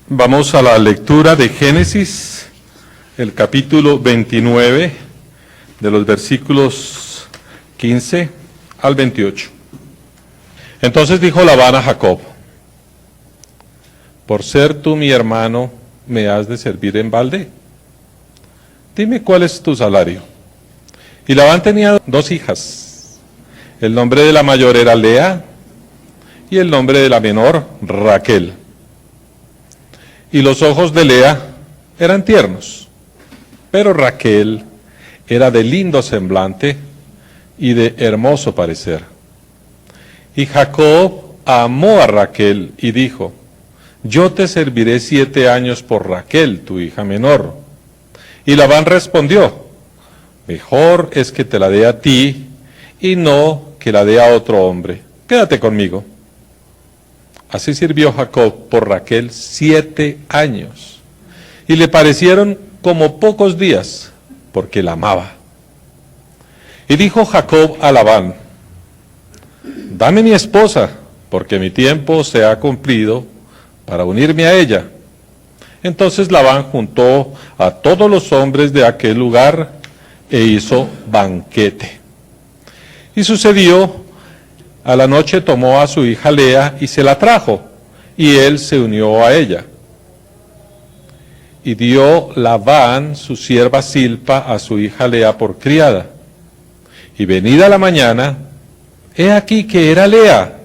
Vamos a la lectura de Génesis, el capítulo 29, de los versículos 15 al 28. Entonces dijo Labán a Jacob: por ser tú mi hermano, ¿me has de servir en balde? Dime cuál es tu salario. Y Labán tenía 2 hijas. El nombre de la mayor era Lea, y el nombre de la menor, Raquel. Y los ojos de Lea eran tiernos, pero Raquel era de lindo semblante y de hermoso parecer. Y Jacob amó a Raquel y dijo: yo te serviré 7 años por Raquel, tu hija menor. Y Labán respondió: mejor es que te la dé a ti y no que la dé a otro hombre. Quédate conmigo. Así sirvió Jacob por Raquel 7 años, y le parecieron como pocos días, porque la amaba. Y dijo Jacob a Labán: dame mi esposa, porque mi tiempo se ha cumplido para unirme a ella. Entonces Labán juntó a todos los hombres de aquel lugar e hizo banquete. Y sucedió: a la noche tomó a su hija Lea y se la trajo, y él se unió a ella. Y dio Labán su sierva Zilpa a su hija Lea por criada. Y venida la mañana, he aquí que era Lea.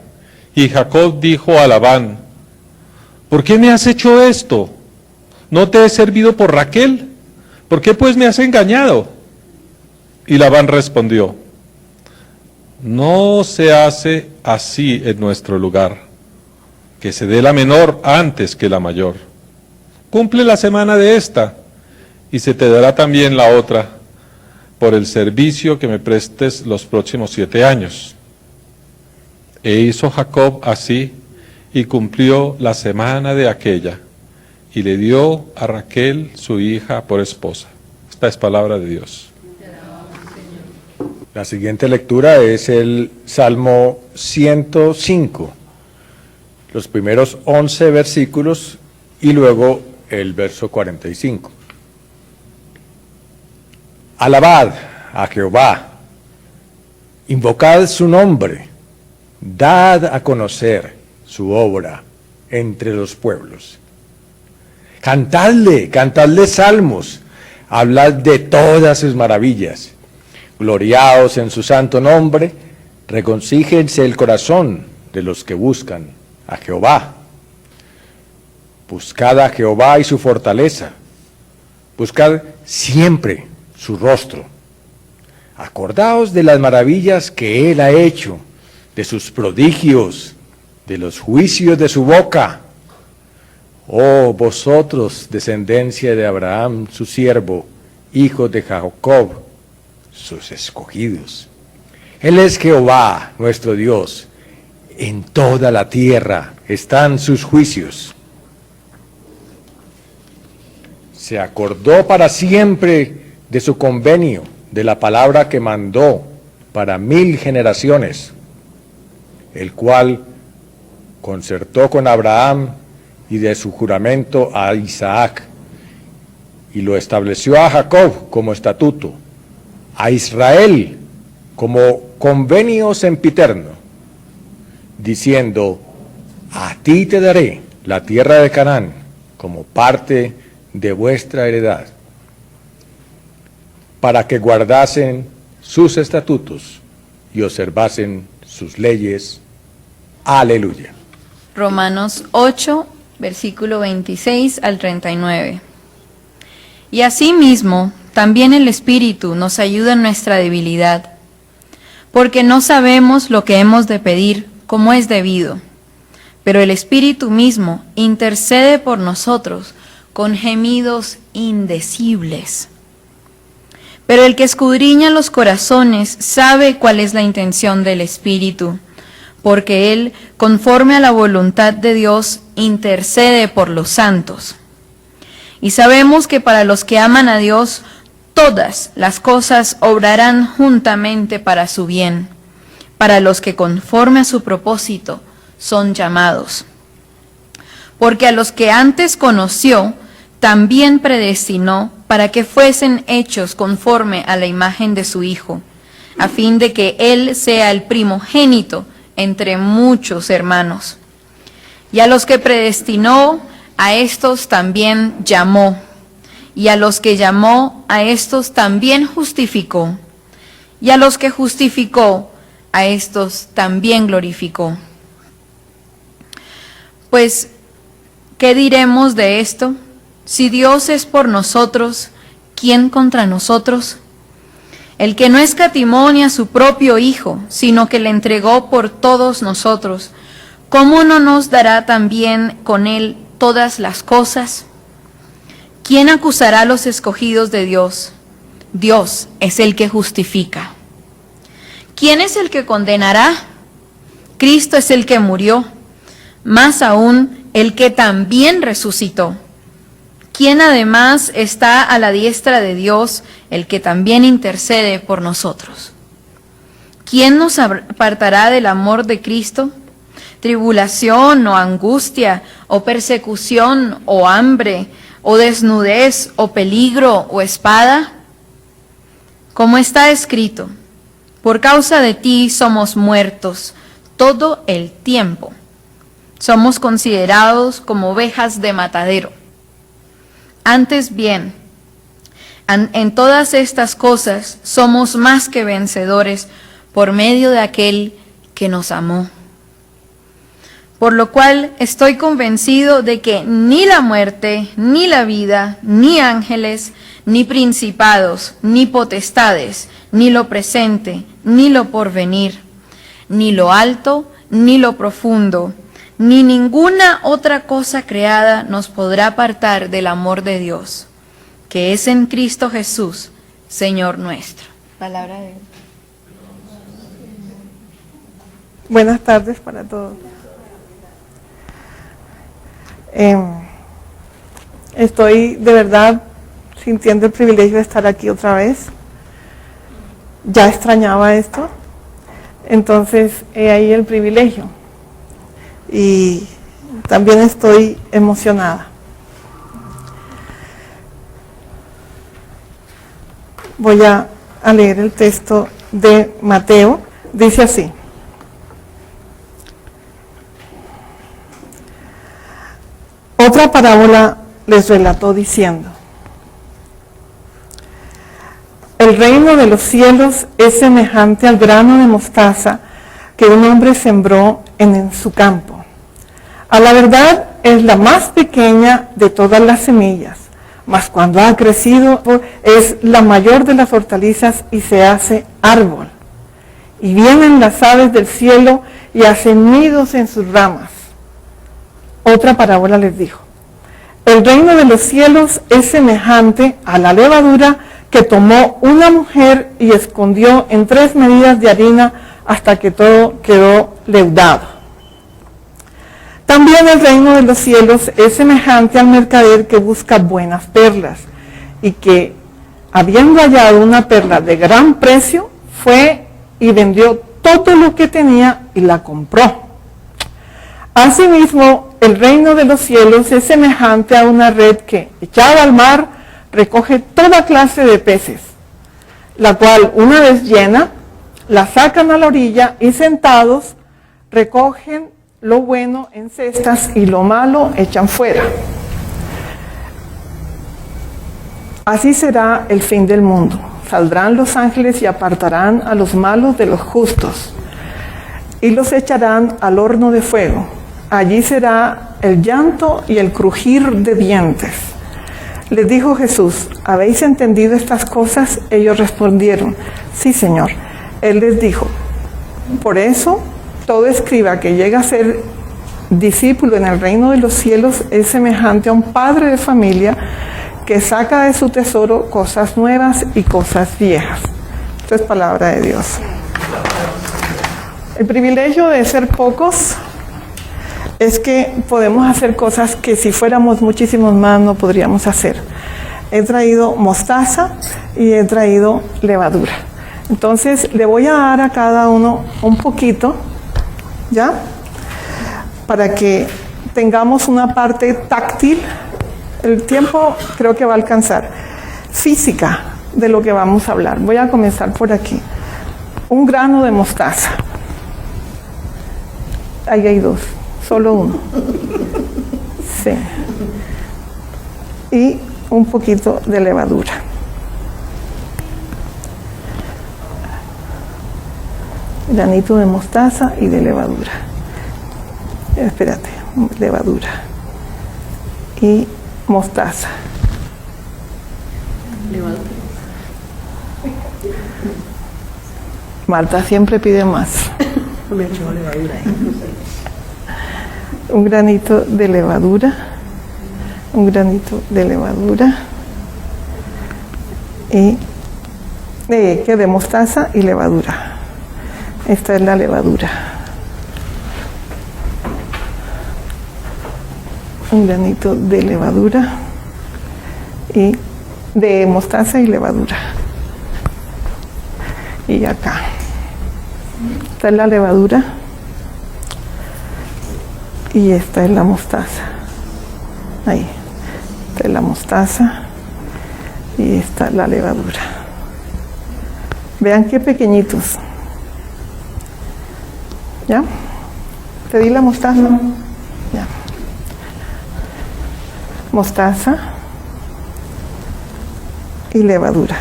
Y Jacob dijo a Labán: ¿por qué me has hecho esto? ¿No te he servido por Raquel? ¿Por qué pues me has engañado? Y Labán respondió: no se hace así en nuestro lugar, que se dé la menor antes que la mayor. Cumple la semana de esta, y se te dará también la otra, por el servicio que me prestes los próximos 7 años. E hizo Jacob así, y cumplió la semana de aquella, y le dio a Raquel su hija por esposa. Esta es palabra de Dios. La siguiente lectura es el Salmo 105, los primeros 11 versículos y luego el verso 45. Alabad a Jehová, invocad su nombre, dad a conocer su obra entre los pueblos. Cantadle salmos, hablad de todas sus maravillas. Gloriaos en su santo nombre, regocíjense el corazón de los que buscan a Jehová. Buscad a Jehová y su fortaleza, buscad siempre su rostro. Acordaos de las maravillas que él ha hecho, de sus prodigios, de los juicios de su boca. Oh vosotros, descendencia de Abraham, su siervo, hijos de Jacob, sus escogidos. Él es Jehová, nuestro Dios. En toda la tierra están sus juicios. Se acordó para siempre de su convenio, de la palabra que mandó para 1000 generaciones, el cual concertó con Abraham, y de su juramento a Isaac, y lo estableció a Jacob como estatuto, a Israel como convenio sempiterno, diciendo: a ti te daré la tierra de Canaán como parte de vuestra heredad, para que guardasen sus estatutos y observasen sus leyes. Aleluya. Romanos 8, versículo 26 al 39. Y asimismo, también el Espíritu nos ayuda en nuestra debilidad, porque no sabemos lo que hemos de pedir como es debido, pero el Espíritu mismo intercede por nosotros con gemidos indecibles. Pero el que escudriña los corazones sabe cuál es la intención del Espíritu, porque Él, conforme a la voluntad de Dios, intercede por los santos. Y sabemos que para los que aman a Dios, todas las cosas obrarán juntamente para su bien, para los que conforme a su propósito son llamados. porque a los que antes conoció, también predestinó para que fuesen hechos conforme a la imagen de su Hijo, a fin de que Él sea el primogénito entre muchos hermanos. Y a los que predestinó, a estos también llamó. Y a los que llamó, a estos también justificó. Y a los que justificó, a estos también glorificó. Pues, ¿qué diremos de esto? Si Dios es por nosotros, ¿quién contra nosotros? El que no escatimó ni a su propio Hijo, sino que le entregó por todos nosotros, ¿cómo no nos dará también con Él todas las cosas? ¿Quién acusará a los escogidos de Dios? Dios es el que justifica. ¿Quién es el que condenará? Cristo es el que murió, más aún el que también resucitó, quien además está a la diestra de Dios, el que también intercede por nosotros. ¿Quién nos apartará del amor de Cristo? ¿Tribulación o angustia o persecución o hambre o desnudez o peligro o espada? Como está escrito, por causa de ti somos muertos todo el tiempo. Somos considerados como ovejas de matadero. Antes bien, en todas estas cosas somos más que vencedores por medio de aquel que nos amó. Por lo cual estoy convencido de que ni la muerte, ni la vida, ni ángeles, ni principados, ni potestades, ni lo presente, ni lo porvenir, ni lo alto, ni lo profundo, ni ninguna otra cosa creada nos podrá apartar del amor de Dios, que es en Cristo Jesús, Señor nuestro. Palabra de Dios. Buenas tardes para todos. Estoy de verdad sintiendo el privilegio de estar aquí otra vez. Ya extrañaba esto, entonces he ahí el privilegio. Y también estoy emocionada. Voy a leer el texto de Mateo. Dice así: otra parábola les relató diciendo: el reino de los cielos es semejante al grano de mostaza que un hombre sembró en su campo. A la verdad es la más pequeña de todas las semillas, mas cuando ha crecido es la mayor de las hortalizas y se hace árbol. Y vienen las aves del cielo y hacen nidos en sus ramas. Otra parábola les dijo: el reino de los cielos es semejante a la levadura que tomó una mujer y escondió en 3 medidas de harina hasta que todo quedó leudado. También el reino de los cielos es semejante al mercader que busca buenas perlas y que, habiendo hallado una perla de gran precio, fue y vendió todo lo que tenía y la compró. Asimismo, el reino de los cielos es semejante a una red que, echada al mar, recoge toda clase de peces, la cual, una vez llena, la sacan a la orilla y sentados recogen lo bueno en cestas y lo malo echan fuera. Así será el fin del mundo. Saldrán los ángeles y apartarán a los malos de los justos y los echarán al horno de fuego. Allí será el llanto y el crujir de dientes. Les dijo Jesús: ¿habéis entendido estas cosas? Ellos respondieron: sí, Señor. Él les dijo: por eso, todo escriba que llega a ser discípulo en el reino de los cielos es semejante a un padre de familia que saca de su tesoro cosas nuevas y cosas viejas. Esto es palabra de Dios. El privilegio de ser pocos es que podemos hacer cosas que si fuéramos muchísimos más no podríamos hacer. He traído mostaza y he traído levadura. Entonces le voy a dar a cada uno un poquito, ¿ya? Para que tengamos una parte táctil, el tiempo creo que va a alcanzar, física de lo que vamos a hablar. Voy a comenzar por aquí. Un grano de mostaza. Ahí hay dos, solo uno. Sí. Y un poquito de levadura. Granito de mostaza y de levadura. Espérate, levadura y mostaza. Levadura. Marta siempre pide más. Me echó levadura. Un granito de levadura, un granito de levadura y de mostaza y levadura. Esta es la levadura. Un granito de levadura y de mostaza y levadura. Y acá. Esta es la levadura y esta es la mostaza. Ahí. Esta es la mostaza y esta es la levadura. Vean qué pequeñitos. ¿Ya? ¿Te di la mostaza? Ya. Mostaza y levadura.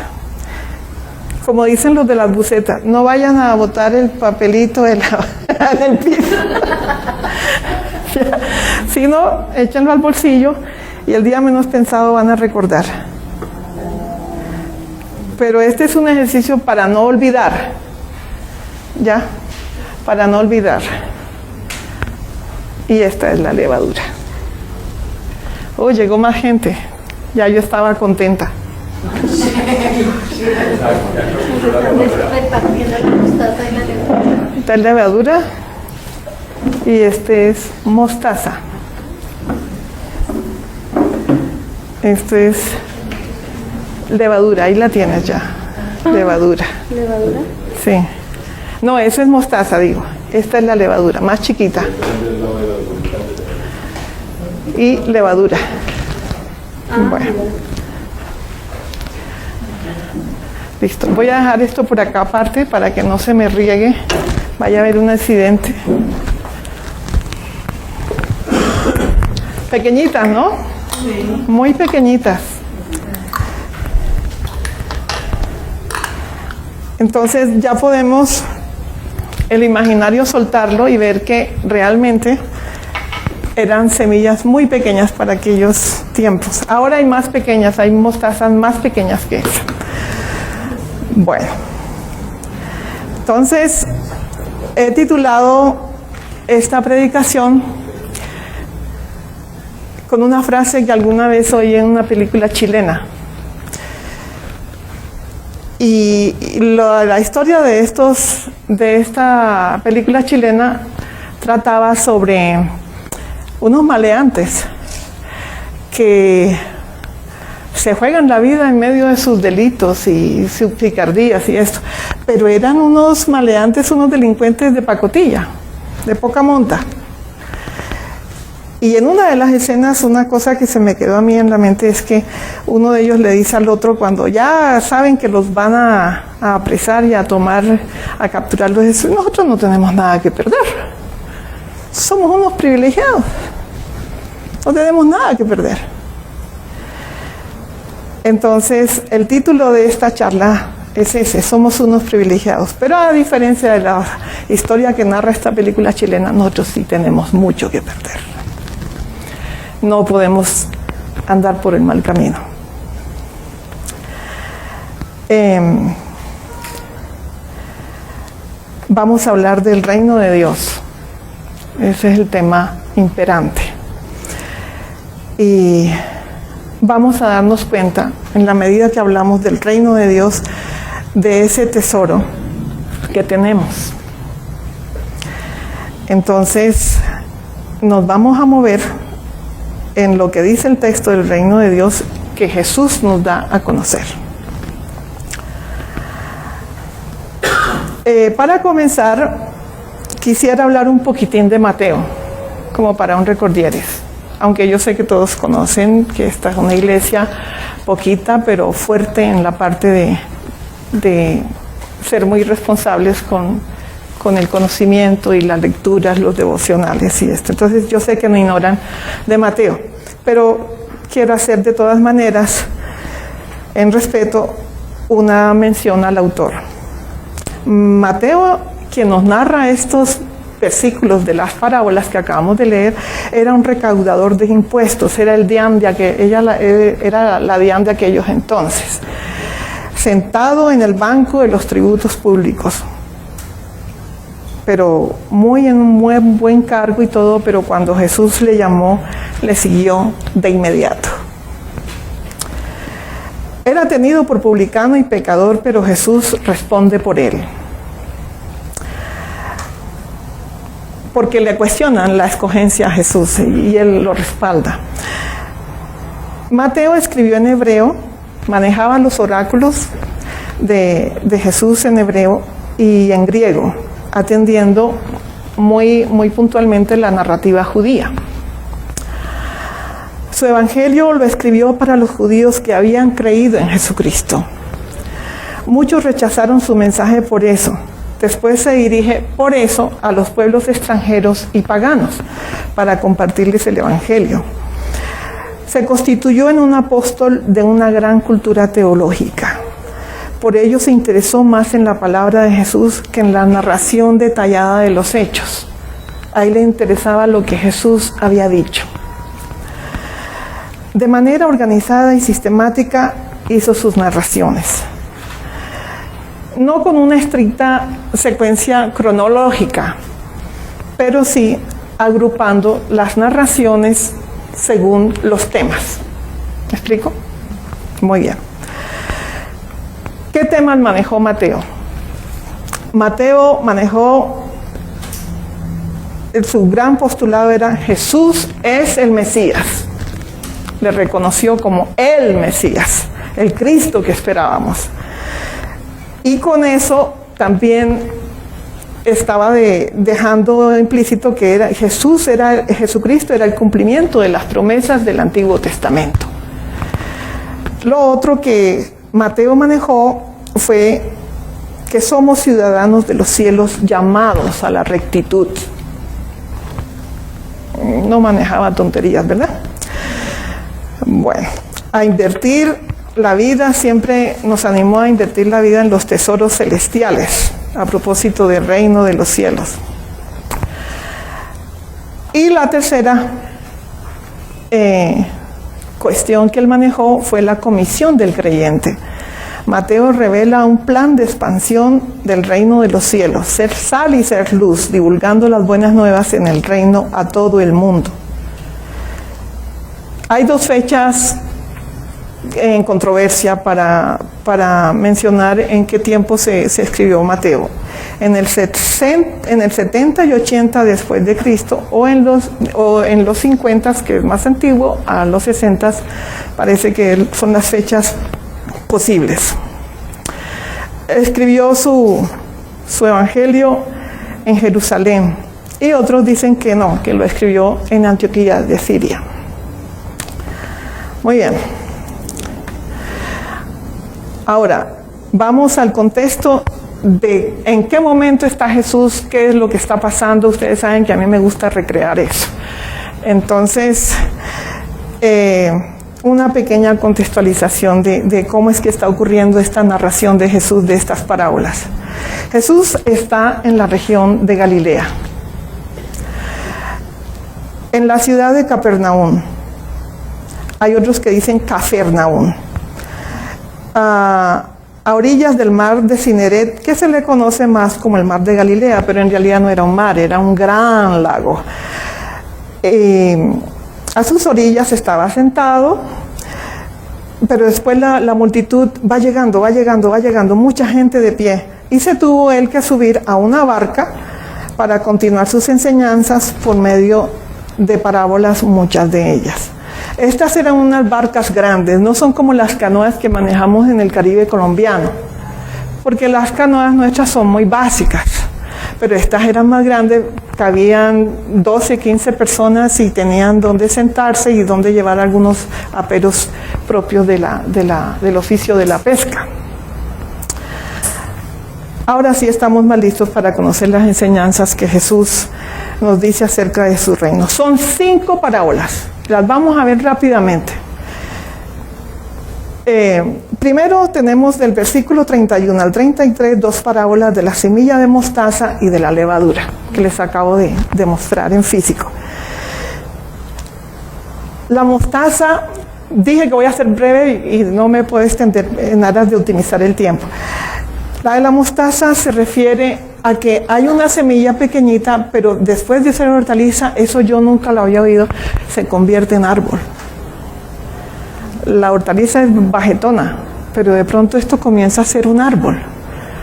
Como dicen los de las bucetas, no vayan a botar el papelito en el piso. Si no, échenlo al bolsillo y el día menos pensado van a recordar. Pero este es un ejercicio para no olvidar. ¿Ya? Para no olvidar. Y esta es la levadura. Oh, llegó más gente. Ya yo estaba contenta. Esta es levadura y este es mostaza. Esto es levadura, ahí la tienes ya. Levadura. ¿Levadura? Sí. No, eso es mostaza, digo. Esta es la levadura, más chiquita. Y levadura. Bueno. Listo. Voy a dejar esto por acá aparte para que no se me riegue. Vaya a haber un accidente. Pequeñitas, ¿no? Sí. Muy pequeñitas. Entonces ya podemos el imaginario soltarlo y ver que realmente eran semillas muy pequeñas para aquellos tiempos. Ahora hay más pequeñas, hay mostazas más pequeñas que esa. Bueno, entonces he titulado esta predicación con una frase que alguna vez oí en una película chilena. Y la historia de esta película chilena trataba sobre unos maleantes que se juegan la vida en medio de sus delitos y sus picardías y esto, pero eran unos maleantes, unos delincuentes de pacotilla, de poca monta. Y en una de las escenas, una cosa que se me quedó a mí en la mente es que uno de ellos le dice al otro, cuando ya saben que los van a apresar y a tomar, a capturarlos, dice: nosotros no tenemos nada que perder, somos unos privilegiados, no tenemos nada que perder. Entonces, el título de esta charla es ese: somos unos privilegiados. Pero a diferencia de la historia que narra esta película chilena, nosotros sí tenemos mucho que perder. No podemos andar por el mal camino. Vamos a hablar del reino de Dios. Ese es el tema imperante. Y vamos a darnos cuenta, en la medida que hablamos del reino de Dios, de ese tesoro que tenemos. Entonces, nos vamos a mover en lo que dice el texto del reino de Dios que Jesús nos da a conocer. Para comenzar, quisiera hablar un poquitín de Mateo. como para un recordieres. Aunque yo sé que todos conocen que esta es una iglesia poquita, pero fuerte en la parte de ser muy responsables con el conocimiento y las lecturas, los devocionales y esto. Entonces yo sé que no ignoran de Mateo, pero quiero hacer de todas maneras, en respeto, una mención al autor. Mateo, quien nos narra estos versículos de las parábolas que acabamos de leer, era un recaudador de impuestos, era el dián de era la dián de aquellos entonces, sentado en el banco de los tributos públicos, pero muy en un muy buen cargo y todo, pero cuando Jesús le llamó, le siguió de inmediato. Era tenido por publicano y pecador, pero Jesús responde por él. Porque le cuestionan la escogencia a Jesús y él lo respalda. Mateo escribió en hebreo, manejaba los oráculos de Jesús en hebreo y en griego, atendiendo muy puntualmente la narrativa judía. Su evangelio lo escribió para los judíos que habían creído en Jesucristo. Muchos rechazaron su mensaje por eso. Después se dirige por eso a los pueblos extranjeros y paganos para compartirles el evangelio. Se constituyó en un apóstol de una gran cultura teológica. Por ello se interesó más en la palabra de Jesús que en la narración detallada de los hechos. A él le interesaba lo que Jesús había dicho. De manera organizada y sistemática hizo sus narraciones. No con una estricta secuencia cronológica, pero sí agrupando las narraciones según los temas. ¿Me explico? Muy bien. ¿Qué temas manejó Mateo? Mateo manejó, su gran postulado era: Jesús es el Mesías. Le reconoció como el Mesías, el Cristo que esperábamos. Y con eso también estaba dejando implícito que Jesucristo era el cumplimiento de las promesas del Antiguo Testamento. Lo otro que Mateo manejó fue que somos ciudadanos de los cielos llamados a la rectitud. No manejaba tonterías, ¿verdad? Bueno, a invertir la vida, siempre nos animó a invertir la vida en los tesoros celestiales, a propósito del reino de los cielos. Y la tercera cuestión que él manejó fue la comisión del creyente. Mateo revela un plan de expansión del reino de los cielos, ser sal y ser luz, divulgando las buenas nuevas en el reino a todo el mundo. Hay dos fechas en controversia para mencionar en qué tiempo se escribió Mateo. En el 70 y 80 después de Cristo, o en los 50, que es más antiguo, a los 60, parece que son las fechas posibles. Escribió su evangelio en Jerusalén, y otros dicen que no, que lo escribió en Antioquía de Siria. Muy bien. Ahora, vamos al contexto de en qué momento está Jesús, qué es lo que está pasando. Ustedes saben que a mí me gusta recrear eso. Entonces, una pequeña contextualización de cómo es que está ocurriendo esta narración de Jesús, de estas parábolas. Jesús está en la región de Galilea, en la ciudad de Capernaum. Hay otros que dicen Cafarnaum. A orillas del mar de Cineret, que se le conoce más como el mar de Galilea, pero en realidad no era un mar, era un gran lago. A sus orillas estaba sentado, pero después la multitud va llegando, mucha gente de pie, y se tuvo él que subir a una barca para continuar sus enseñanzas por medio de parábolas, muchas de ellas. Estas eran unas barcas grandes, no son como las canoas que manejamos en el Caribe colombiano, porque las canoas nuestras son muy básicas, pero estas eran más grandes, cabían 12, 15 personas y tenían donde sentarse y donde llevar algunos aperos propios del oficio de la pesca. Ahora sí estamos más listos para conocer las enseñanzas que Jesús nos dice acerca de su reino. Son 5 parábolas, las vamos a ver rápidamente. Primero tenemos del versículo 31 al 33 2 parábolas de la semilla de mostaza y de la levadura, que les acabo de mostrar en físico. La mostaza, dije que voy a ser breve y no me puedo extender en aras de optimizar el tiempo. La de la mostaza se refiere a que hay una semilla pequeñita, pero después de ser hortaliza, eso yo nunca lo había oído, se convierte en árbol. La hortaliza es bajetona, pero de pronto esto comienza a ser un árbol,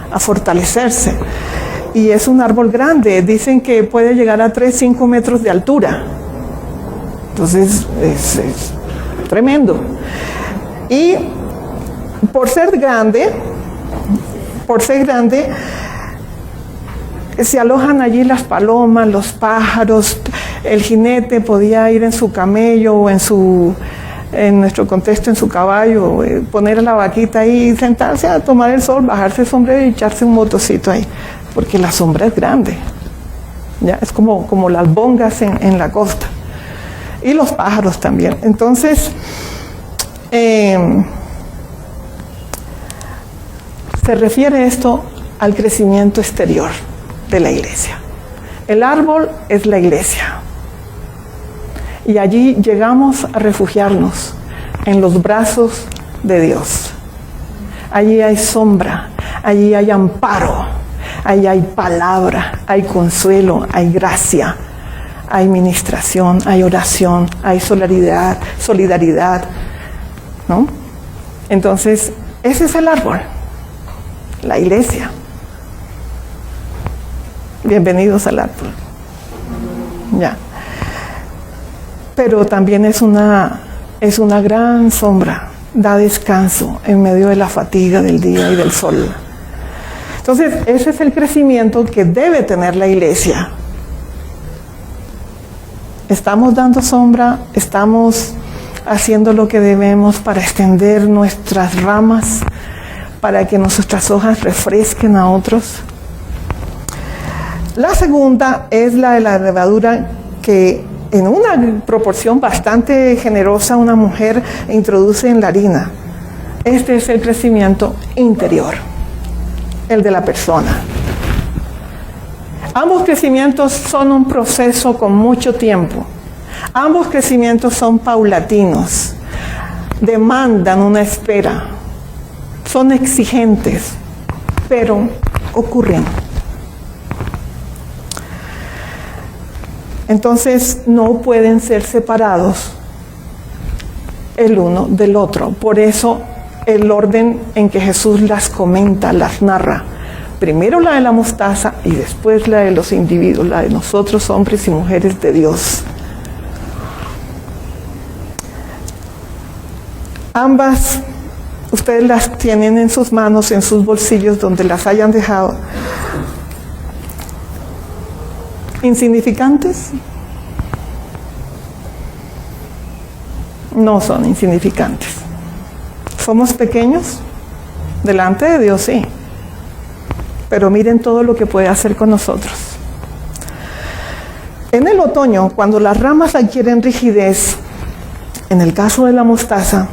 a fortalecerse. Y es un árbol grande, dicen que puede llegar a 3-5 metros de altura. Entonces es tremendo. Y por ser grande, se alojan allí las palomas, los pájaros, el jinete podía ir en su camello o en nuestro contexto en su caballo, poner a la vaquita ahí, sentarse a tomar el sol, bajarse el sombrero y echarse un motocito ahí, porque la sombra es grande, ¿ya? Es como las bongas en la costa, y los pájaros también. Entonces, se refiere esto al crecimiento exterior de la iglesia. El árbol es la iglesia. Y allí llegamos a refugiarnos en los brazos de Dios. Allí hay sombra, allí hay amparo, allí hay palabra, hay consuelo, hay gracia, hay ministración, hay oración, hay solidaridad, ¿no? Entonces, ese es el árbol, la iglesia. Bienvenidos al árbol. Ya. Pero también es una gran sombra, da descanso en medio de la fatiga del día y del sol. Entonces, ese es el crecimiento que debe tener la iglesia. Estamos dando sombra, estamos haciendo lo que debemos para extender nuestras ramas, para que nuestras hojas refresquen a otros. La segunda es la de la levadura, que en una proporción bastante generosa una mujer introduce en la harina. Este es el crecimiento interior, el de la persona. Ambos crecimientos son un proceso con mucho tiempo. Ambos crecimientos son paulatinos, demandan una espera, son exigentes, pero ocurren. Entonces no pueden ser separados el uno del otro. Por eso el orden en que Jesús las comenta, las narra. Primero la de la mostaza y después la de los individuos, la de nosotros, hombres y mujeres de Dios. Ambas ustedes las tienen en sus manos, en sus bolsillos, donde las hayan dejado. ¿Insignificantes? No son insignificantes. ¿Somos pequeños? Delante de Dios, sí. Pero miren todo lo que puede hacer con nosotros. En el otoño, cuando las ramas adquieren rigidez, en el caso de la mostaza,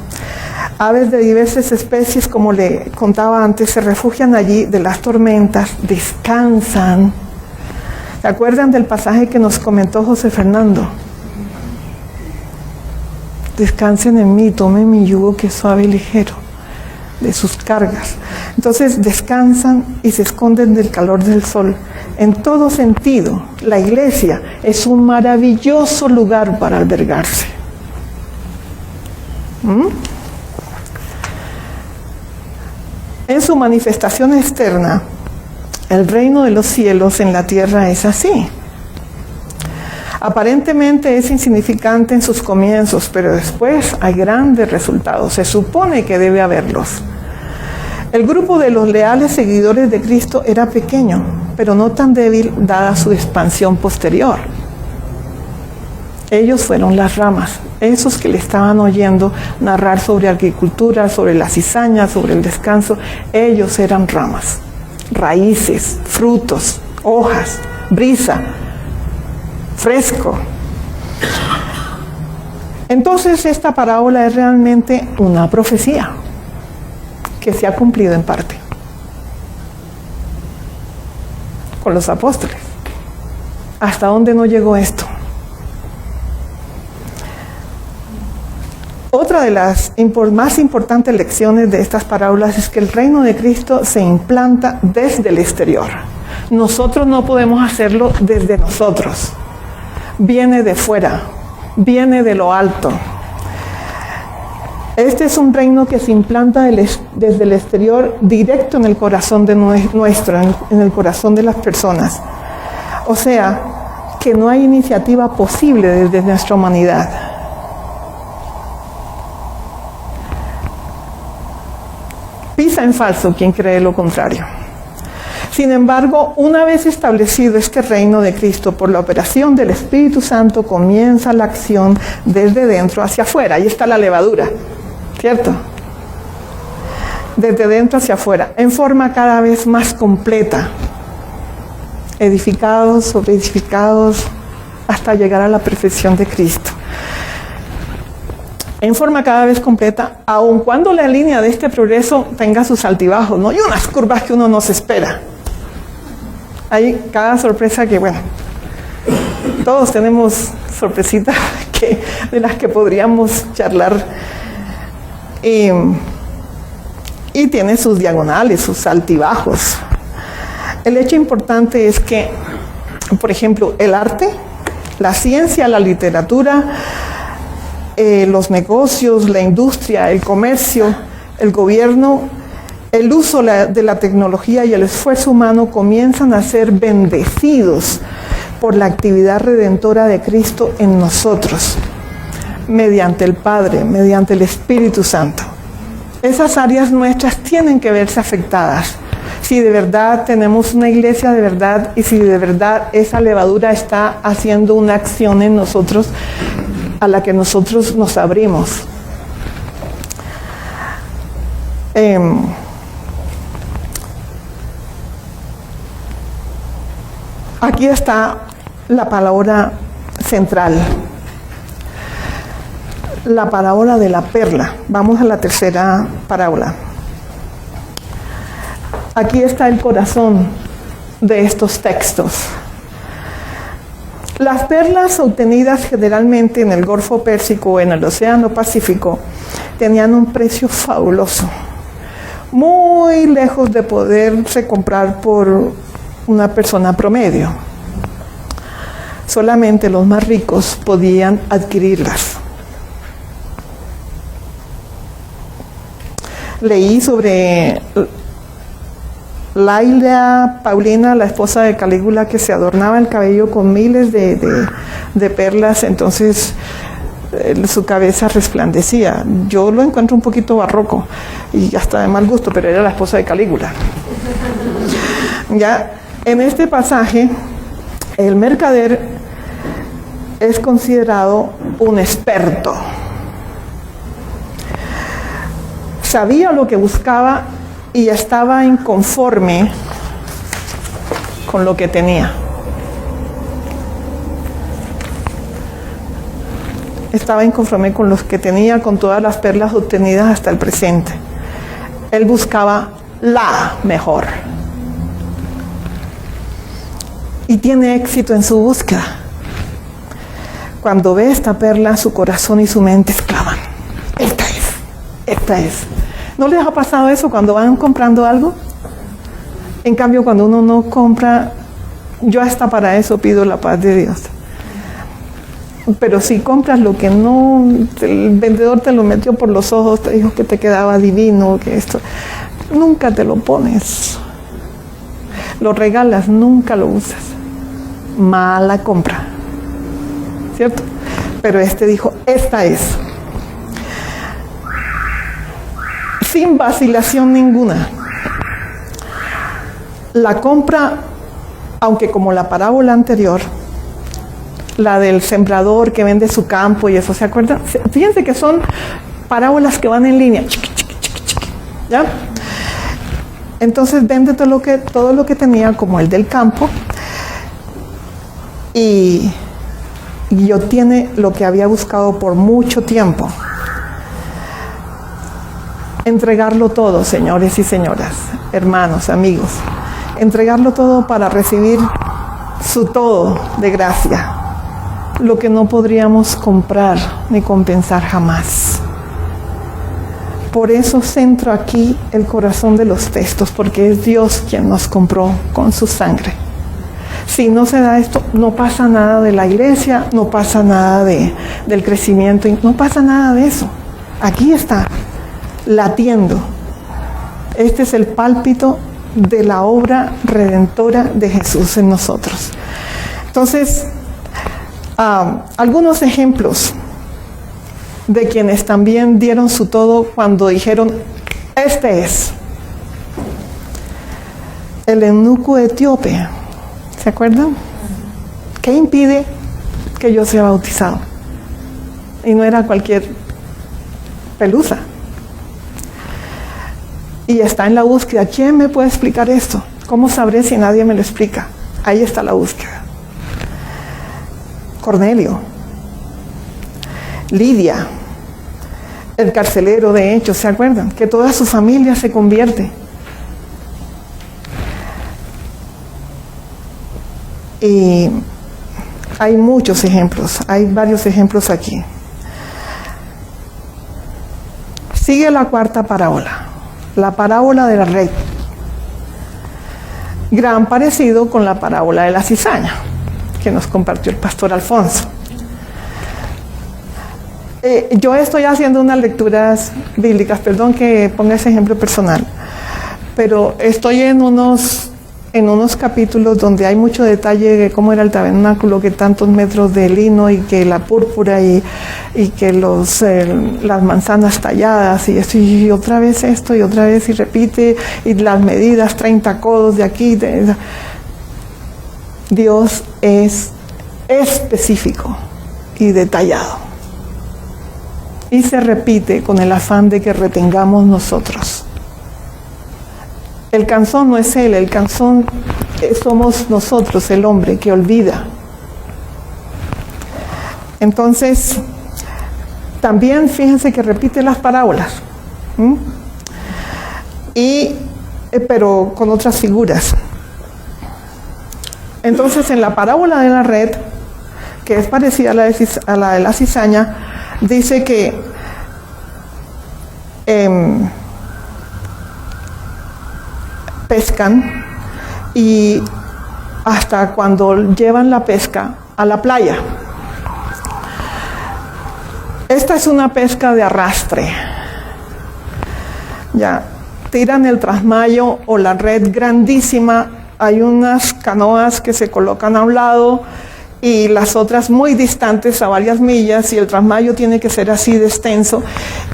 aves de diversas especies, como le contaba antes, se refugian allí de las tormentas, descansan. ¿Se acuerdan del pasaje que nos comentó José Fernando? Descansen en mí, tomen mi yugo que es suave y ligero, de sus cargas. Entonces descansan y se esconden del calor del sol. En todo sentido, la iglesia es un maravilloso lugar para albergarse. En su manifestación externa, el reino de los cielos en la tierra es así. Aparentemente es insignificante en sus comienzos, pero después hay grandes resultados. Se supone que debe haberlos. El grupo de los leales seguidores de Cristo era pequeño, pero no tan débil dada su expansión posterior. Ellos fueron las ramas, esos que le estaban oyendo narrar sobre agricultura, sobre la cizaña, sobre el descanso. Ellos eran ramas, raíces, frutos, hojas, brisa, fresco. Entonces esta parábola es realmente una profecía que se ha cumplido en parte con los apóstoles. ¿Hasta dónde no llegó esto? Otra de las más importantes lecciones de estas parábolas es que el reino de Cristo se implanta desde el exterior. Nosotros no podemos hacerlo desde nosotros. Viene de fuera, viene de lo alto. Este es un reino que se implanta desde el exterior directo en el corazón de nuestro, en el corazón de las personas. O sea, que no hay iniciativa posible desde nuestra humanidad. Pisa en falso quien cree lo contrario. Sin embargo, una vez establecido este reino de Cristo por la operación del Espíritu Santo, comienza la acción desde dentro hacia afuera. Ahí está la levadura, ¿cierto? Desde dentro hacia afuera, en forma cada vez más completa. Edificados sobre edificados hasta llegar a la perfección de Cristo. En forma cada vez completa, aun cuando la línea de este progreso tenga sus altibajos, ¿no? Y unas curvas que uno no se espera. Hay cada sorpresa que, bueno, todos tenemos sorpresitas de las que podríamos charlar. Y tiene sus diagonales, sus altibajos. El hecho importante es que, por ejemplo, el arte, la ciencia, la literatura, los negocios, la industria, el comercio, el gobierno, el uso de la tecnología y el esfuerzo humano comienzan a ser bendecidos por la actividad redentora de Cristo en nosotros, mediante el Padre, mediante el Espíritu Santo. Esas áreas nuestras tienen que verse afectadas. Si de verdad tenemos una iglesia de verdad y si de verdad esa levadura está haciendo una acción en nosotros, a la que nosotros nos abrimos. Aquí está la palabra central, la parábola de la perla. Vamos a la tercera parábola. Aquí está el corazón de estos textos. Las perlas obtenidas generalmente en el Golfo Pérsico o en el Océano Pacífico tenían un precio fabuloso, muy lejos de poderse comprar por una persona promedio. Solamente los más ricos podían adquirirlas. Leí sobre Laila Paulina, la esposa de Calígula, que se adornaba el cabello con miles de perlas, entonces su cabeza resplandecía. Yo lo encuentro un poquito barroco y hasta de mal gusto, pero era la esposa de Calígula. Ya en este pasaje, el mercader es considerado un experto. Sabía lo que buscaba y estaba inconforme con lo que tenía. Estaba inconforme con los que tenía, con todas las perlas obtenidas hasta el presente. Él buscaba la mejor. Y tiene éxito en su búsqueda. Cuando ve esta perla, su corazón y su mente exclaman: esta es, esta es. ¿No les ha pasado eso cuando van comprando algo? En cambio, cuando uno no compra, yo hasta para eso pido la paz de Dios. Pero si compras lo que no, el vendedor te lo metió por los ojos, te dijo que te quedaba divino, que esto, nunca te lo pones. Lo regalas, nunca lo usas. Mala compra. ¿Cierto? Pero este dijo, esta es. Sin vacilación ninguna. La compra aunque como la parábola anterior, la del sembrador que vende su campo y eso, ¿se acuerdan? Fíjense que son parábolas que van en línea, ¿ya? Entonces vende todo lo que tenía, como el del campo, y obtiene lo que había buscado por mucho tiempo. Entregarlo todo, señores y señoras, hermanos, amigos. Entregarlo todo para recibir su todo de gracia. Lo que no podríamos comprar ni compensar jamás. Por eso centro aquí el corazón de los textos, porque es Dios quien nos compró con su sangre. Si no se da esto, no pasa nada de la iglesia, no pasa nada del crecimiento, no pasa nada de eso. Aquí está, latiendo. Este es el pálpito de la obra redentora de Jesús en nosotros. Entonces, algunos ejemplos de quienes también dieron su todo cuando dijeron, este es el eunuco etíope. ¿Se acuerdan? ¿Qué impide que yo sea bautizado? Y no era cualquier pelusa. Y está en la búsqueda. ¿Quién me puede explicar esto? ¿Cómo sabré si nadie me lo explica? Ahí está la búsqueda. Cornelio, Lidia, el carcelero de Hechos, ¿se acuerdan? Que toda su familia se convierte. Y hay muchos ejemplos, hay varios ejemplos aquí. Sigue la cuarta parábola, la parábola de la red. Gran parecido con la parábola de la cizaña, que nos compartió el pastor Alfonso. Yo estoy haciendo unas lecturas bíblicas, perdón que ponga ese ejemplo personal, pero estoy en unos capítulos donde hay mucho detalle de cómo era el tabernáculo, que tantos metros de lino y que la púrpura y que las manzanas talladas y esto y otra vez esto y otra vez y repite y las medidas, 30 codos de aquí. Dios es específico y detallado y se repite con el afán de que retengamos nosotros. El cansón no es él, el cansón somos nosotros, el hombre que olvida. Entonces, también fíjense que repite las parábolas, pero con otras figuras. Entonces, en la parábola de la red, que es parecida a la de la cizaña, dice que pescan y hasta cuando llevan la pesca a la playa. Esta es una pesca de arrastre. Ya, tiran el trasmayo o la red grandísima, hay unas canoas que se colocan a un lado y las otras muy distantes a varias millas, y el trasmayo tiene que ser así de extenso,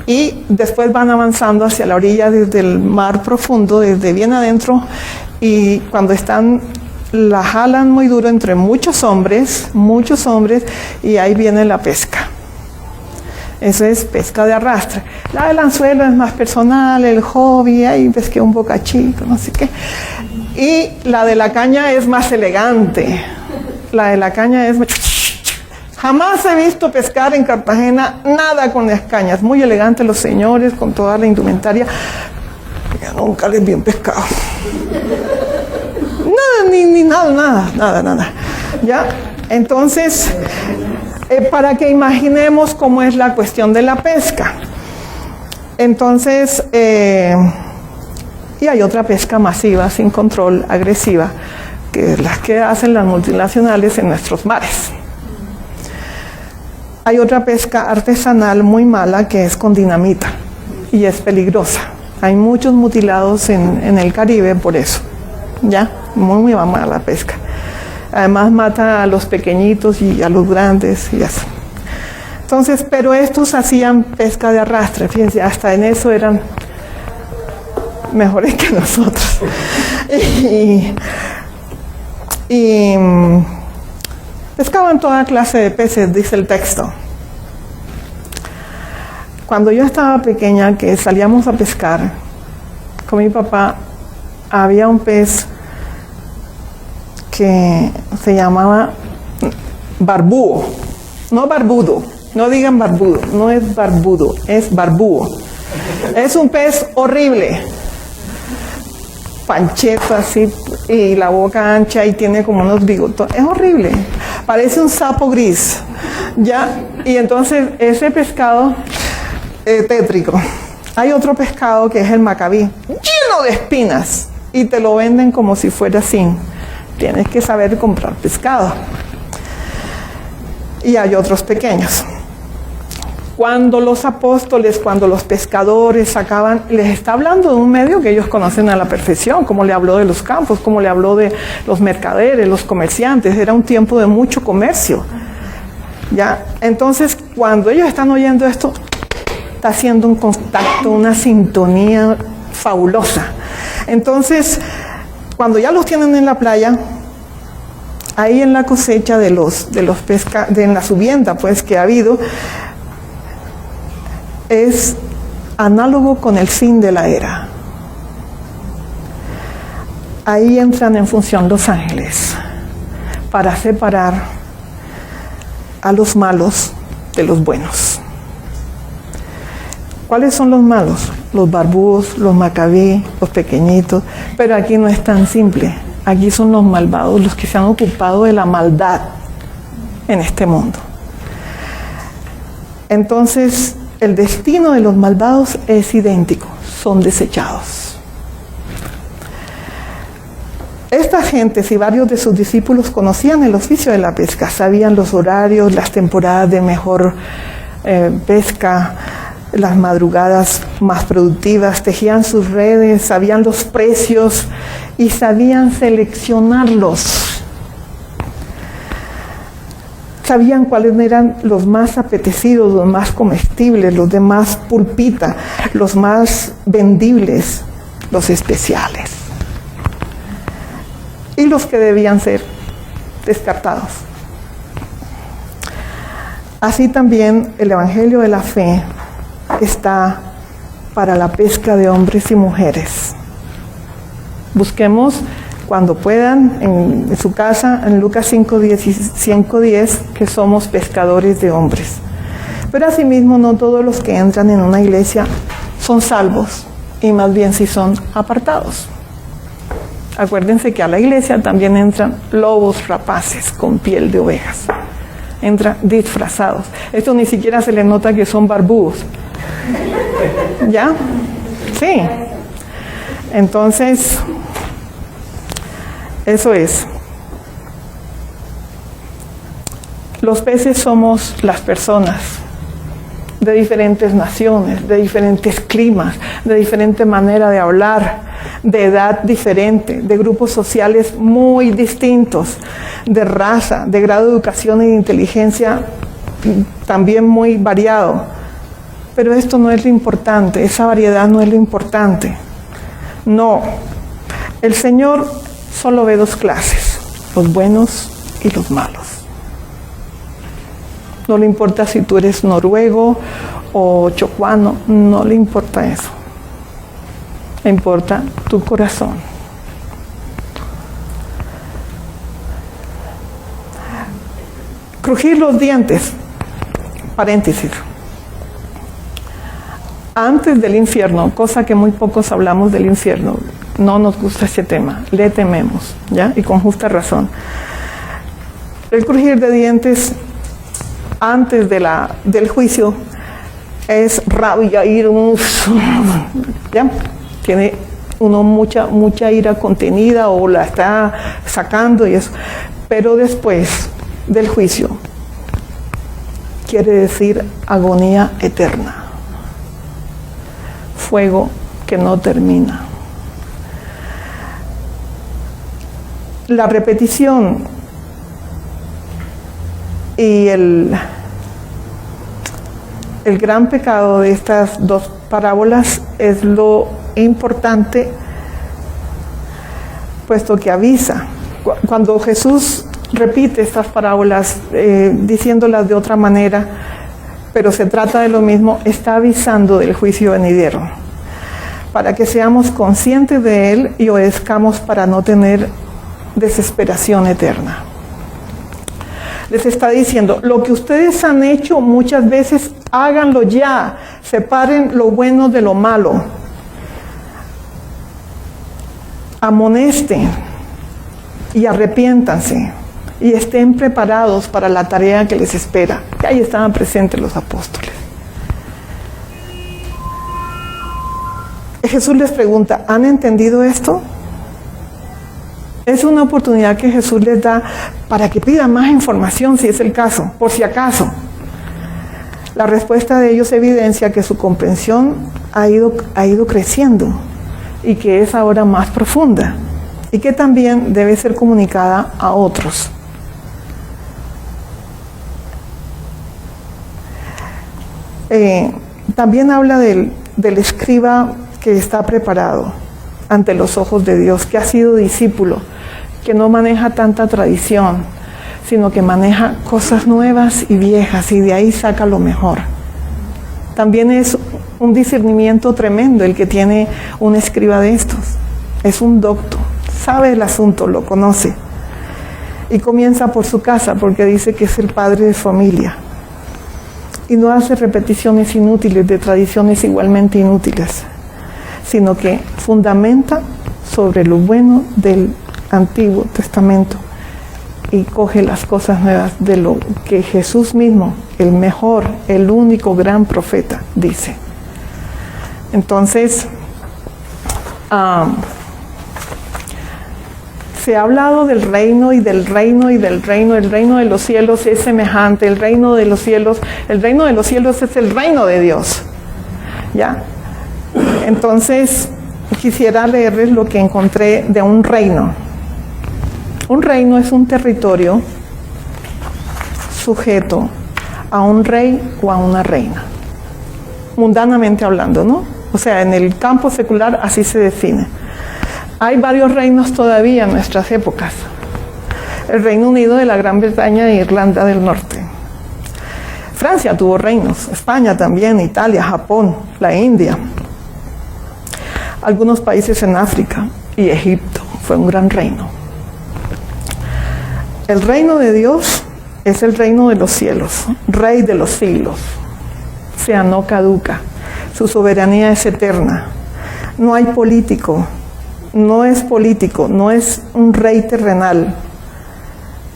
y después van avanzando hacia la orilla desde el mar profundo, desde bien adentro, y cuando la jalan muy duro entre muchos hombres, y ahí viene la pesca. Eso es pesca de arrastre. La del anzuelo es más personal, el hobby, ahí pesqué un bocachito, no sé qué. Y la de la caña es más elegante. La de la caña es... Jamás he visto pescar en Cartagena nada con las cañas. Muy elegantes los señores, con toda la indumentaria. Yo nunca les vi un pescado. Nada. ¿Ya? Entonces, para que imaginemos cómo es la cuestión de la pesca. Entonces, y hay otra pesca masiva, sin control, agresiva, que es la que hacen las multinacionales en nuestros mares. Hay otra pesca artesanal muy mala que es con dinamita y es peligrosa. Hay muchos mutilados en el Caribe por eso. ¿Ya? Muy mala la pesca. Además mata a los pequeñitos y a los grandes y eso. Entonces, pero estos hacían pesca de arrastre, fíjense, hasta en eso eran mejores que nosotros. y pescaban toda clase de peces, dice el texto. Cuando yo estaba pequeña, que salíamos a pescar con mi papá, había un pez que se llamaba barbúo, no barbudo, no digan barbudo, no es barbudo, es barbúo. Es un pez horrible, pancheto así, y la boca ancha y tiene como unos bigotes, es horrible, parece un sapo gris, ¿ya? Y entonces ese pescado tétrico. Hay otro pescado que es el macabí, lleno de espinas, y te lo venden como si fuera así. Tienes que saber comprar pescado. Y hay otros pequeños. Cuando los apóstoles, cuando los pescadores sacaban, les está hablando de un medio que ellos conocen a la perfección, como le habló de los campos, como le habló de los mercaderes, los comerciantes. Era un tiempo de mucho comercio, ¿ya? Entonces, cuando ellos están oyendo esto, está haciendo un contacto, una sintonía fabulosa. Entonces, cuando ya los tienen en la playa, ahí en la cosecha de en la subienda pues que ha habido, es análogo con el fin de la era. Ahí entran en función los ángeles para separar a los malos de los buenos. ¿Cuáles son los malos? Los barbúos, los macabí, los pequeñitos. Pero aquí no es tan simple. Aquí son los malvados, los que se han ocupado de la maldad en este mundo. Entonces, el destino de los malvados es idéntico, son desechados. Estas gentes y varios de sus discípulos conocían el oficio de la pesca, sabían los horarios, las temporadas de mejor pesca, las madrugadas más productivas, tejían sus redes, sabían los precios y sabían seleccionarlos. Sabían cuáles eran los más apetecidos, los más comestibles, los de más pulpita, los más vendibles, los especiales. Y los que debían ser descartados. Así también el Evangelio de la Fe está para la pesca de hombres y mujeres. Busquemos cuando puedan en su casa en Lucas 5:10 que somos pescadores de hombres. Pero asimismo no todos los que entran en una iglesia son salvos y más bien si son apartados. Acuérdense que a la iglesia también entran lobos rapaces con piel de ovejas. Entran disfrazados. Esto ni siquiera se les nota que son barbudos. ¿Ya? Sí. Entonces, eso es. Los peces somos las personas de diferentes naciones, de diferentes climas, de diferente manera de hablar, de edad diferente, de grupos sociales muy distintos, de raza, de grado de educación y de inteligencia también muy variado. Pero esto no es lo importante, esa variedad no es lo importante. No, el Señor solo ve dos clases, los buenos y los malos. No le importa si tú eres noruego o chocuano, no le importa eso. Le importa tu corazón. Crujir los dientes, paréntesis. Antes del infierno, cosa que muy pocos hablamos del infierno, no nos gusta ese tema, le tememos, ¿ya? Y con justa razón. El crujir de dientes antes del juicio es rabia, ira, ¿ya? Tiene uno mucha ira contenida o la está sacando y eso. Pero después del juicio quiere decir agonía eterna. Fuego que no termina. La repetición y el gran pecado de estas dos parábolas es lo importante, puesto que avisa Cuando Jesús repite estas parábolas, diciéndolas de otra manera, pero se trata de lo mismo, está avisando del juicio venidero, para que seamos conscientes de él y obedezcamos para no tener desesperación eterna. Les está diciendo, lo que ustedes han hecho muchas veces, háganlo ya, separen lo bueno de lo malo, amonesten y arrepiéntanse y estén preparados para la tarea que les espera. Y ahí estaban presentes los apóstoles. Jesús les pregunta, ¿han entendido esto? Es una oportunidad que Jesús les da para que pidan más información si es el caso, por si acaso. La respuesta de ellos evidencia que su comprensión ha ido creciendo y que es ahora más profunda y que también debe ser comunicada a otros. También habla del escriba que está preparado ante los ojos de Dios, que ha sido discípulo, que no maneja tanta tradición, sino que maneja cosas nuevas y viejas y de ahí saca lo mejor. También es un discernimiento tremendo el que tiene un escriba de estos. Es un docto, sabe el asunto, lo conoce. Y comienza por su casa porque dice que es el padre de familia. Y no hace repeticiones inútiles de tradiciones igualmente inútiles, sino que fundamenta sobre lo bueno del Antiguo Testamento y coge las cosas nuevas de lo que Jesús mismo, el mejor, el único gran profeta, dice. Entonces, se ha hablado del reino y del reino y del reino. El reino de los cielos es semejante, el reino de los cielos es el reino de Dios. ¿Ya? Entonces, quisiera leerles lo que encontré de un reino. Un reino es un territorio sujeto a un rey o a una reina. Mundanamente hablando, ¿no? O sea, en el campo secular así se define. Hay varios reinos todavía en nuestras épocas. El Reino Unido de la Gran Bretaña e Irlanda del Norte. Francia tuvo reinos, España también, Italia, Japón, la India. Algunos países en África y Egipto fue un gran reino. El reino de Dios es el reino de los cielos, rey de los siglos. O sea, no caduca. Su soberanía es eterna. No hay político, no es un rey terrenal.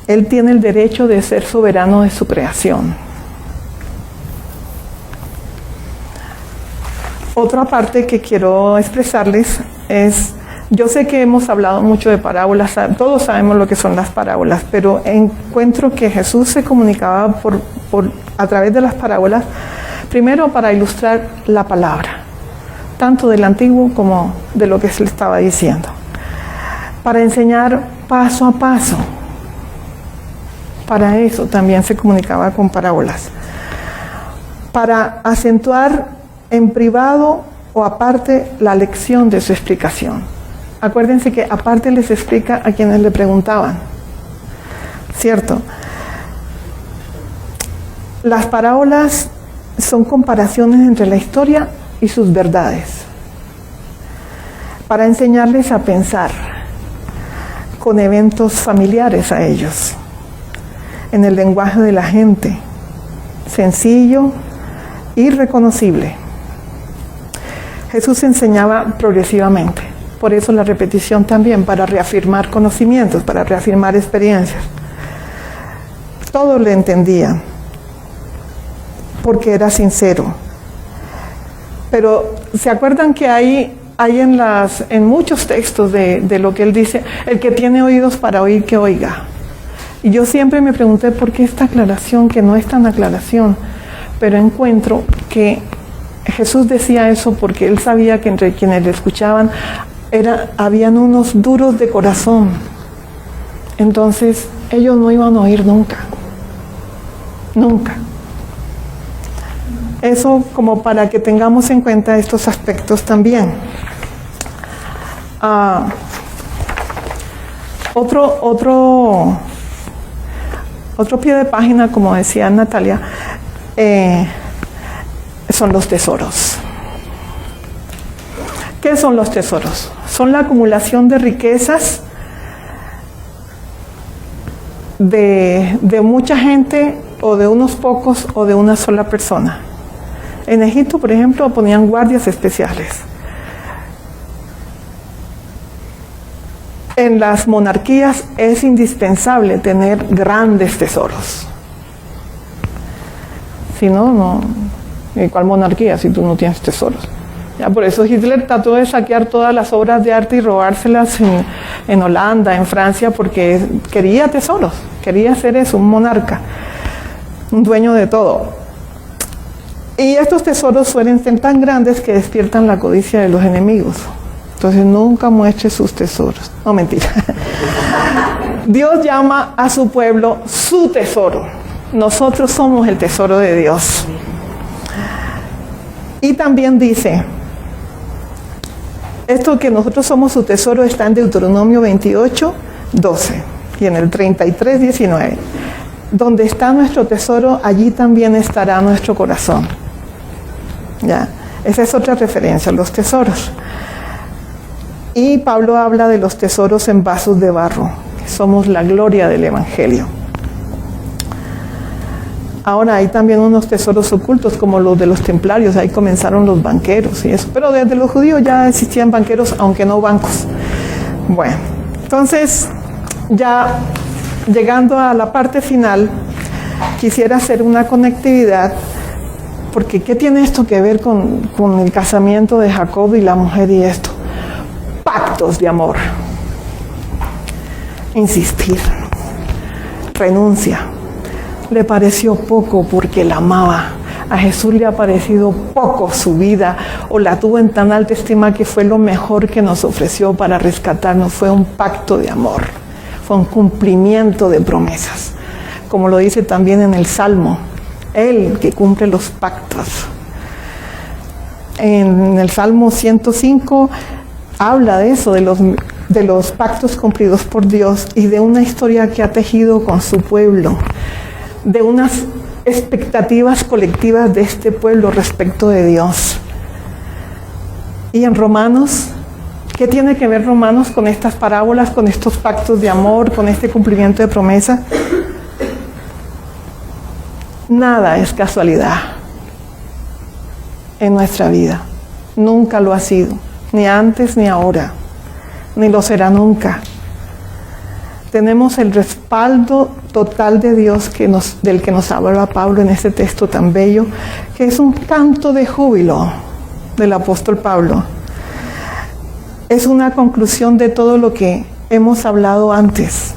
Él tiene el derecho de ser soberano de su creación. Otra parte que quiero expresarles es, yo sé que hemos hablado mucho de parábolas, todos sabemos lo que son las parábolas, pero encuentro que Jesús se comunicaba a través de las parábolas, primero para ilustrar la palabra, tanto del antiguo como de lo que se le estaba diciendo, para enseñar paso a paso. Para eso también se comunicaba con parábolas, para acentuar en privado o aparte la lección de su explicación. Acuérdense que aparte les explica a quienes le preguntaban, ¿cierto? Las parábolas son comparaciones entre la historia y sus verdades, para enseñarles a pensar con eventos familiares a ellos, en el lenguaje de la gente, sencillo y reconocible. Jesús enseñaba progresivamente, por eso la repetición también, para reafirmar conocimientos, para reafirmar experiencias. Todos le entendían, porque era sincero. Pero ¿se acuerdan que hay en muchos textos de lo que él dice, el que tiene oídos para oír, que oiga? Y yo siempre me pregunté por qué esta aclaración, que no es tan aclaración, pero encuentro que Jesús decía eso porque él sabía que entre quienes le escuchaban habían unos duros de corazón. Entonces ellos no iban a oír nunca. Nunca. Eso como para que tengamos en cuenta estos aspectos también. Otro pie de página, como decía Natalia, son los tesoros. ¿Qué son los tesoros? Son la acumulación de riquezas de mucha gente, o de unos pocos, o de una sola persona. En Egipto, por ejemplo, ponían guardias especiales. En las monarquías es indispensable tener grandes tesoros. Si no, ¿y cuál monarquía si tú no tienes tesoros? Ya, por eso Hitler trató de saquear todas las obras de arte y robárselas en Holanda, en Francia, porque quería tesoros, quería ser eso, un monarca, un dueño de todo. Y estos tesoros suelen ser tan grandes que despiertan la codicia de los enemigos. Entonces nunca muestre sus tesoros. No, mentira. Dios llama a su pueblo su tesoro. Nosotros somos el tesoro de Dios. Y también dice, esto que nosotros somos su tesoro está en Deuteronomio 28, 12 y en el 33, 19. Donde está nuestro tesoro, allí también estará nuestro corazón. Ya, esa es otra referencia, los tesoros. Y Pablo habla de los tesoros en vasos de barro, que somos la gloria del Evangelio. Ahora hay también unos tesoros ocultos como los de los templarios, ahí comenzaron los banqueros y eso, pero desde los judíos ya existían banqueros, aunque no bancos. Bueno, entonces ya llegando a la parte final, quisiera hacer una conectividad, porque ¿qué tiene esto que ver con el casamiento de Jacob y la mujer y esto? Pactos de amor. Insistir. Renuncia. Le pareció poco porque la amaba. A Jesús le ha parecido poco su vida, o la tuvo en tan alta estima que fue lo mejor que nos ofreció para rescatarnos. Fue un pacto de amor. Fue un cumplimiento de promesas. Como lo dice también en el Salmo. Él que cumple los pactos. En el Salmo 105 habla de eso, de los pactos cumplidos por Dios y de una historia que ha tejido con su pueblo, de unas expectativas colectivas de este pueblo respecto de Dios. Y en Romanos, ¿qué tiene que ver Romanos con estas parábolas, con estos pactos de amor, con este cumplimiento de promesa? Nada es casualidad en nuestra vida. Nunca lo ha sido, ni antes ni ahora, ni lo será nunca. Tenemos el respaldo total de Dios del que nos habla Pablo en este texto tan bello, que es un canto de júbilo del apóstol Pablo. Es una conclusión de todo lo que hemos hablado antes.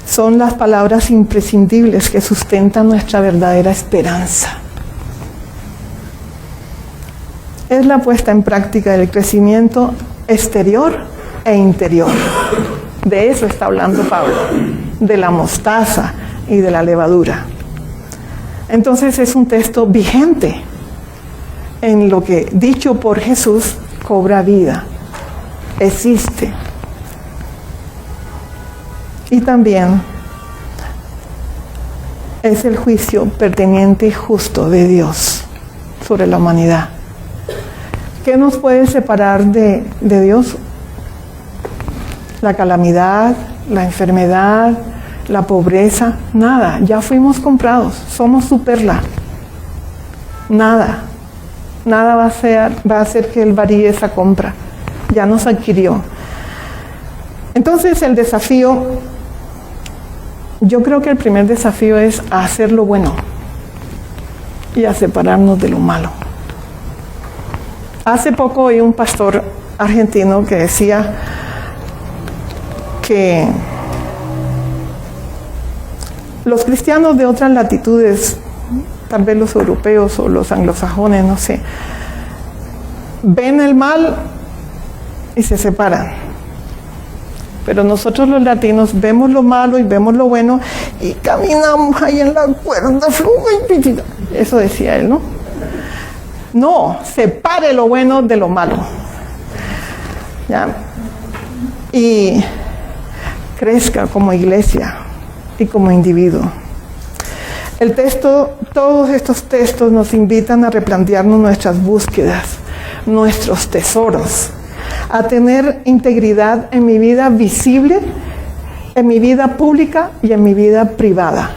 Son las palabras imprescindibles que sustentan nuestra verdadera esperanza. Es la puesta en práctica del crecimiento exterior e interior. De eso está hablando Pablo, de la mostaza y de la levadura. Entonces es un texto vigente en lo que, dicho por Jesús, cobra vida, existe. Y también es el juicio pertinente y justo de Dios sobre la humanidad. ¿Qué nos puede separar de Dios? La calamidad, la enfermedad, la pobreza, nada. Ya fuimos comprados, somos su perla. Nada va a hacer que Él varíe esa compra. Ya nos adquirió. Entonces el desafío, yo creo que el primer desafío es a hacer lo bueno y a separarnos de lo malo. Hace poco oí un pastor argentino que decía que los cristianos de otras latitudes, tal vez los europeos o los anglosajones, no sé, ven el mal y se separan. Pero nosotros los latinos vemos lo malo y vemos lo bueno y caminamos ahí en la cuerda floja. Eso decía él, ¿no? No, separe lo bueno de lo malo. ¿Ya? y crezca como iglesia y como individuo. El texto, todos estos textos nos invitan a replantearnos nuestras búsquedas, nuestros tesoros, a tener integridad en mi vida visible, en mi vida pública y en mi vida privada.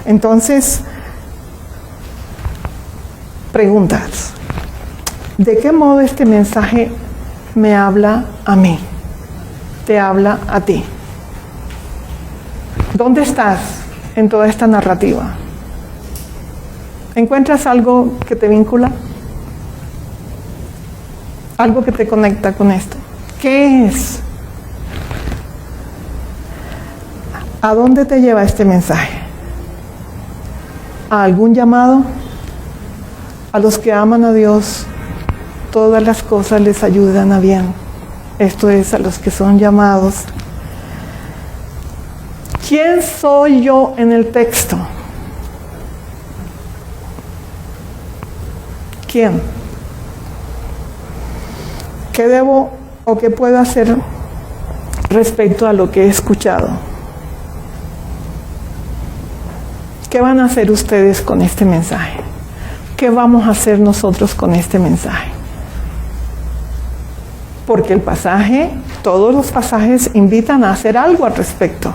Entonces, preguntas. ¿De qué modo este mensaje me habla a mí? Te habla a ti. ¿Dónde estás en toda esta narrativa? ¿Encuentras algo que te vincula? ¿Algo que te conecta con esto? ¿Qué es? ¿A dónde te lleva este mensaje? ¿A algún llamado? A los que aman a Dios, todas las cosas les ayudan a bien. Esto es, a los que son llamados. ¿Quién soy yo en el texto? ¿Quién? ¿Qué debo o qué puedo hacer respecto a lo que he escuchado? ¿Qué van a hacer ustedes con este mensaje? ¿Qué vamos a hacer nosotros con este mensaje? Porque el pasaje, todos los pasajes invitan a hacer algo al respecto.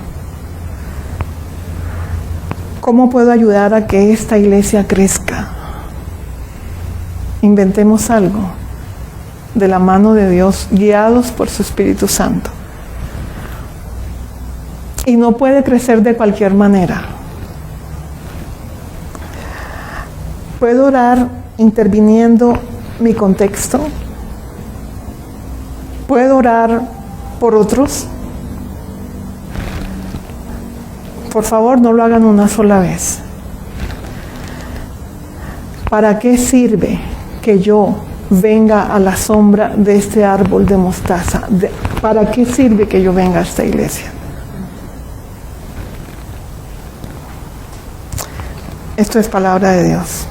¿Cómo puedo ayudar a que esta iglesia crezca? Inventemos algo de la mano de Dios, guiados por su Espíritu Santo. Y no puede crecer de cualquier manera. ¿Puedo orar interviniendo mi contexto? ¿Puedo orar por otros? Por favor, no lo hagan una sola vez. ¿Para qué sirve que yo venga a la sombra de este árbol de mostaza? ¿Para qué sirve que yo venga a esta iglesia? Esto es palabra de Dios.